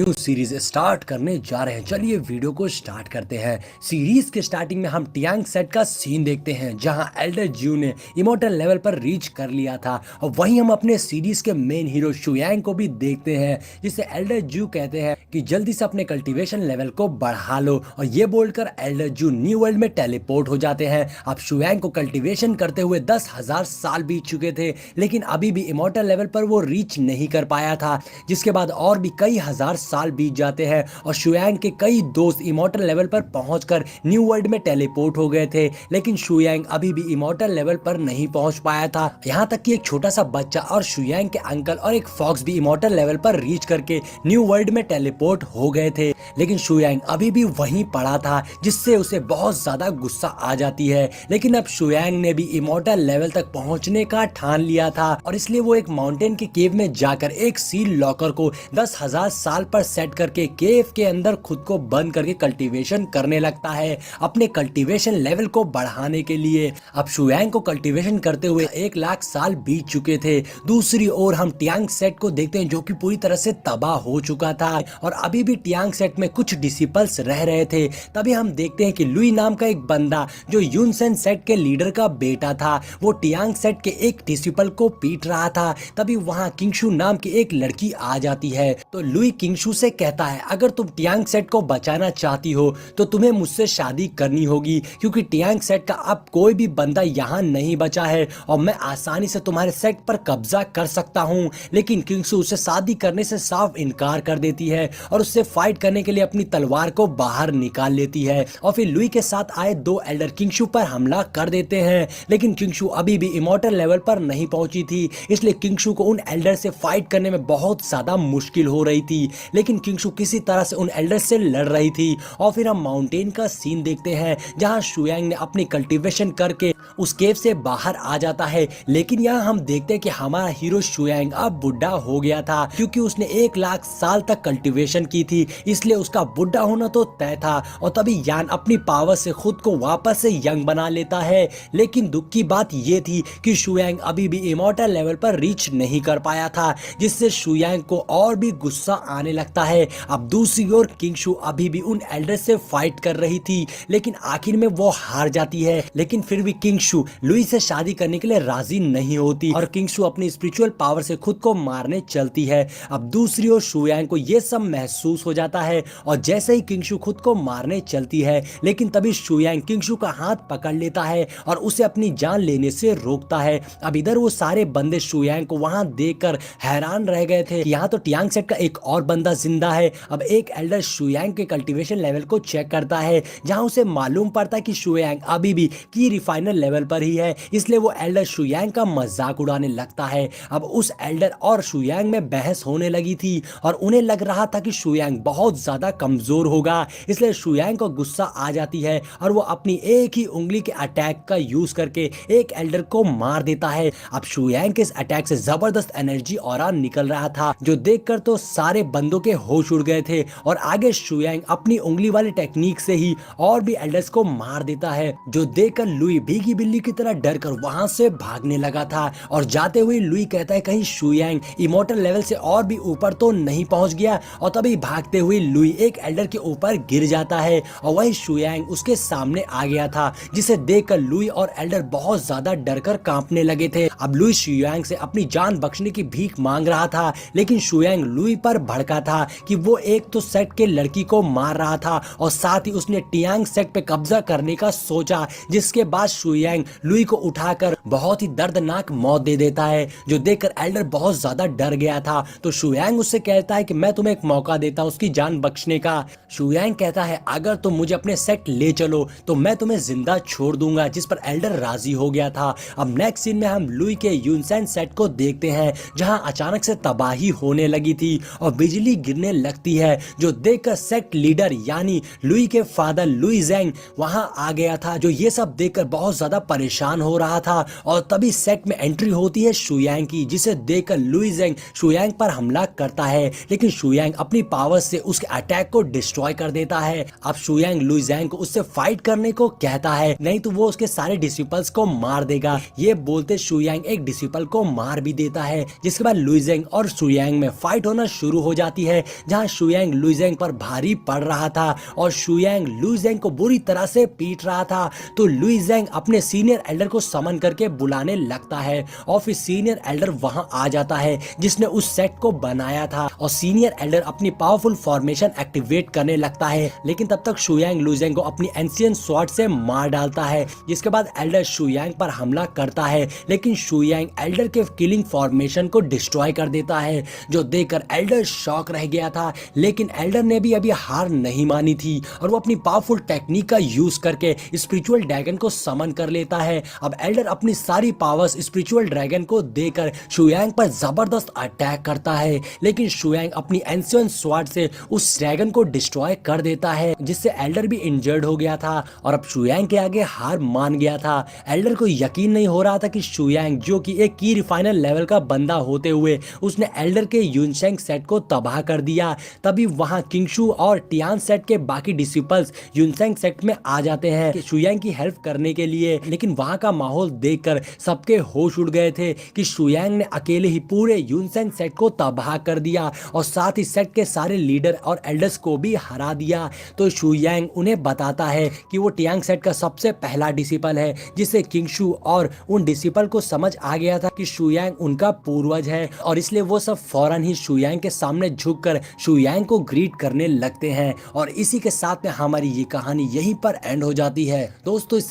New series start करने जा रहे हैं। चलिए वीडियो को स्टार्ट करते हैं। सीरीज के स्टार्टिंग में हम टियांग सेट का सीन देखते हैं जहां एल्डर ज्यू ने इमोर्टल लेवल पर रीच कर लिया था और वहीं हम अपने सीरीज के मेन हीरो शुयांग को भी देखते हैं जिसे एल्डर ज्यू कहते हैं कि जल्दी से अपने कल्टीवेशन लेवल को बढ़ा लो, और ये बोलकर एल्डर ज्यू न्यू वर्ल्ड में टेलीपोर्ट हो जाते हैं। अब शुयांग को कल्टीवेशन करते हुए 10,000 साल बीत चुके थे, लेकिन अभी भी इमोर्टल लेवल पर वो रीच नहीं कर पाया था। जिसके बाद और भी कई हजार साल बीत जाते हैं और शुयांग के कई दोस्त इमोर्टल लेवल पर पहुंचकर न्यू वर्ल्ड में टेलीपोर्ट हो गए थे, लेकिन शुयांग अभी भी इमोर्टल लेवल पर नहीं पहुंच पाया था। यहाँ तक कि एक छोटा सा बच्चा और शुयांग के अंकल और एक फॉक्स भी इमोर्टल लेवल पर रीच करके न्यू वर्ल्ड में टेलीपोर्ट हो गए थे, लेकिन शुयांग अभी भी वहीं पड़ा था, जिससे उसे बहुत ज्यादा गुस्सा आ जाती है। लेकिन अब शुयांग ने भी इमोर्टल लेवल तक पहुंचने का ठान लिया था और इसलिए वो एक माउंटेन के केव में जाकर एक सील लॉकर को 10,000 साल पर सेट करके केव के अंदर खुद को बंद करके कल्टीवेशन करने लगता है अपने कल्टीवेशन लेवल को बढ़ाने के लिए। अब शुयांग को कल्टीवेशन करते हुए 1,00,000 साल बीत चुके थे। दूसरी ओर हम टियांग सेट को देखते हैं जो कि पूरी तरह से तबाह हो चुका था और अभी भी टियांग सेट में कुछ डिसिपल्स रह रहे थे। तभी हम देखते हैं कि लुई नाम का एक बंदा जो यूनसेन सेट के लीडर का बेटा था, वो टियांग सेट के एक डिसिपल को पीट रहा था। तभी वहां किंगशु नाम की एक लड़की आ जाती है तो लुई किंगशु से कहता है, अगर तुम टियांग सेट को बचाना चाहती हो तो तुम्हें मुझसे शादी करनी होगी, क्योंकि टियांग सेट का अब कोई भी बंदा यहाँ नहीं बचा है और मैं आसानी से तुम्हारे सेट पर कब्जा कर सकता हूँ। लेकिन किंगशु उसे शादी करने से साफ इनकार कर देती है और उससे फाइट करने के लिए अपनी तलवार को बाहर निकाल लेती है और फिर लुई के साथ आए दो एल्डर किंगशु पर हमला कर देते हैं। लेकिन किंगशु अभी भी इमोर्टल लेवल पर नहीं पहुंची थी, इसलिए किंगशु को उन एल्डर से फाइट करने में बहुत ज्यादा मुश्किल हो रही थी। लेकिन किंगशु किसी तरह से उन एल्डर से लड़ रही थी और फिर हम माउंटेन का सीन देखते हैं जहां शुयांग ने अपनी कल्टीवेशन करके उस केव से बाहर आ जाता है। लेकिन यहाँ हम देखते हैं कि हमारा हीरो शुयांग अब बुढ़ा हो गया था, क्योंकि उसने 1,00,000 साल तक कल्टीवेशन की थी, इसलिए उसका बुढ़ा होना तो तय था। और तभी यान अपनी पावर से खुद को वापस से यंग बना लेता है। लेकिन दुख की बात यह थी कि शुयांग अभी भी इमोर्टल लेवल पर रीच नहीं कर पाया था, जिससे शुयांग को और भी गुस्सा आने लगता है। अब दूसरी ओर किंगशु अभी भी उन एल्डर से फाइट कर रही थी, लेकिन आखिर में वो हार जाती है। लेकिन फिर भी किंगशु लुई से शादी करने के लिए राजी नहीं होती और किंगशु अपनी स्पिरिचुअल पावर से खुद को मारने चलती है। अब दूसरी ओर शुयांग को यह सब महसूस हो जाता है और जैसे ही किंगशु खुद को मारने चलती है, लेकिन तभी शुयांग किंगशु का हाथ पकड़ लेता है और उसे अपनी जान लेने से रोकता है। अब इधर वो सारे बंदे शुयांग को वहां देखकर हैरान रह गए थे। यहाँ तो टियांग सेट का एक और बंदा जिंदा है। अब एक एल्डर शुयांग के कल्टीवेशन लेवल को चेक करता है, जहां उसे मालूम पड़ता है कि शुयांग अभी भी की रिफाइनर लेवल पर ही है, इसलिए वो एल्डर शुयांग का मजाक उड़ाने लगता है। अब उस एल्डर और शुयांग में बहस होने लगी थी और उन्हें लग रहा था कि शुयांग बहुत ज्यादा कमजोर होगा, इसलिए शुयांग को गुस्सा आ जाती है और वो अपनी एक ही उंगली के अटैक का यूज करके एक एल्डर को मार देता है। अब शुयांग के इस अटैक से जबरदस्त एनर्जी और निकल रहा था, जो देखकर तो सारे बंदों के होश उड़ गए थे और आगे शुयांग अपनी उंगली वाली टेक्निक से ही और भी एल्डर्स को मार देता है, जो देखकर लुई भीगी बिल्ली की तरह डरकर वहां से भागने लगा था। और जाते हुए लुई कहता है कहीं शुयांग इमोर्टल लेवल से और भी ऊपर तो नहीं पहुंच गया, और तभी भागते हुए लुई एक एल्डर के ऊपर गिर जाता है और वही शुयांग उसके सामने आ गया था, जिसे देखकर लुई और एल्डर बहुत ज्यादा डरकर कांपने लगे थे। अब लुई शुयांग से अपनी जान बख्शने की भीख मांग रहा था, लेकिन शुयांग लुई पर भड़का था कि वो एक तो सेट के लड़की को मार रहा था और साथ ही उसने टियांग सेट पे कब्जा करने का सोचा, जिसके बाद शुयांग लुई को उठाकर बहुत ही दर्दनाक मौत दे देता है, जो देखकर एल्डर बहुत ज्यादा डर गया था। तो शुयांग उससे कहता है कि मैं तुम्हें एक मौका देता हूं उसकी जान बख्शने का। शुयांग कहता है अगर तुम मुझे अपने सेट ले चलो तो मैं तुम्हें जिंदा छोड़ दूंगा, जिस पर एल्डर राजी हो गया था। अब नेक्स्ट सीन में हम लुई के यूनसेन सेट को देखते हैं, जहां अचानक से तबाही होने लगी थी और बिजली गिरने लगती है, जो देखकर सेट लीडर यानी लुई के फादर लुई जेंग वहां आ गया था, जो ये सब देखकर बहुत ज्यादा परेशान हो रहा था और तभी सेट में एंट्री होती है शुयांग की, जिसे देखकर लुई ज़ेंग शुयांग पर हमला करता है, लेकिन शुयांग अपनी पावर से उसके अटैक को डिस्ट्रॉय कर देता है। अब शुयांग लुई ज़ेंग को उससे फाइट करने को कहता है, नहीं तो वो उसके सारे डिसिपल्स को मार देगा। ये बोलते शुयांग एक डिसिपल को मार भी देता है, जिसके बाद लुई ज़ेंग और शुयांग में फाइट होना शुरू हो जाती है, जहां शुयांग लुई ज़ेंग पर भारी पड़ रहा था और शुयांग लुई ज़ेंग को बुरी तरह से पीट रहा था। तो लुई ज़ेंग अपने सीनियर एल्डर को समन करके बुलाने लगता है और फिर सीनियर एल्डर वहां आ जाता है जिसने उस सेट को बनाया था, और सीनियर एल्डर अपनी पावरफुल फॉर्मेशन एक्टिवेट करने लगता है, लेकिन तब तक शुयांग लुई ज़ेंग को अपनी एंशिएंट स्वॉर्ड से मार डालता है। जिसके बाद एल्डर शुयांग पर हमला करता है, लेकिन शुयांग एल्डर के किलिंग फॉर्मेशन को डिस्ट्रॉय कर देता है, जो देखकर एल्डर शॉक रह गया था। लेकिन एल्डर ने भी अभी हार नहीं मानी थी और वो अपनी पावरफुल टेक्निक का यूज करके स्पिरिचुअल ड्रैगन को समन कर लेता है। अब एल्डर अपनी सारी पावर्स स्पिरिचुअल ड्रैगन को देकर शुयांग पर जबरदस्त अटैक करता है, लेकिन शुयांग अपनी एंशिएंट स्वॉर्ड से उस ड्रैगन को डिस्ट्रॉय कर देता है, जिससे एल्डर भी इंजर्ड हो गया था और अब शुयांग के आगे हार मान गया था। एल्डर को यकीन नहीं हो रहा था कि शुयांग, जो कि एक की रिफाइनल लेवल का बंदा होते हुए, उसने एल्डर के यूनशेंग सेट को तबाह कर दिया। तभी वहां किंगशु और टियान सेट के बाकी डिसिपल्स यूनशेंग सेट में आ जाते हैं कि शुयांग की हेल्प करने के लिए, लेकिन वहां का माहौल देखकर सबके होश उड़ गए थे कि शुयांग ने अकेले ही पूरे यूनशेंग सेट को तबाह कर दिया और साथ ही सेट के सारे लीडर और एल्डर्स को भी हरा दिया। तो शुयांग उन्हें बताता है कि वो टियांग सेट का सबसे पहला डिसिपल है, जिससे किंगशु और उन डिसिपल को समझ आ गया था कि शुयांग उनका पूर्वज है, और इसलिए वो सब फौरन ही शुयांग के सामने झुककर शुयांग को ग्रीट करने लगते हैं। और इसी के साथ में हमारी ये कहानी यहीं पर एंड हो जाती है। दोस्तों, इस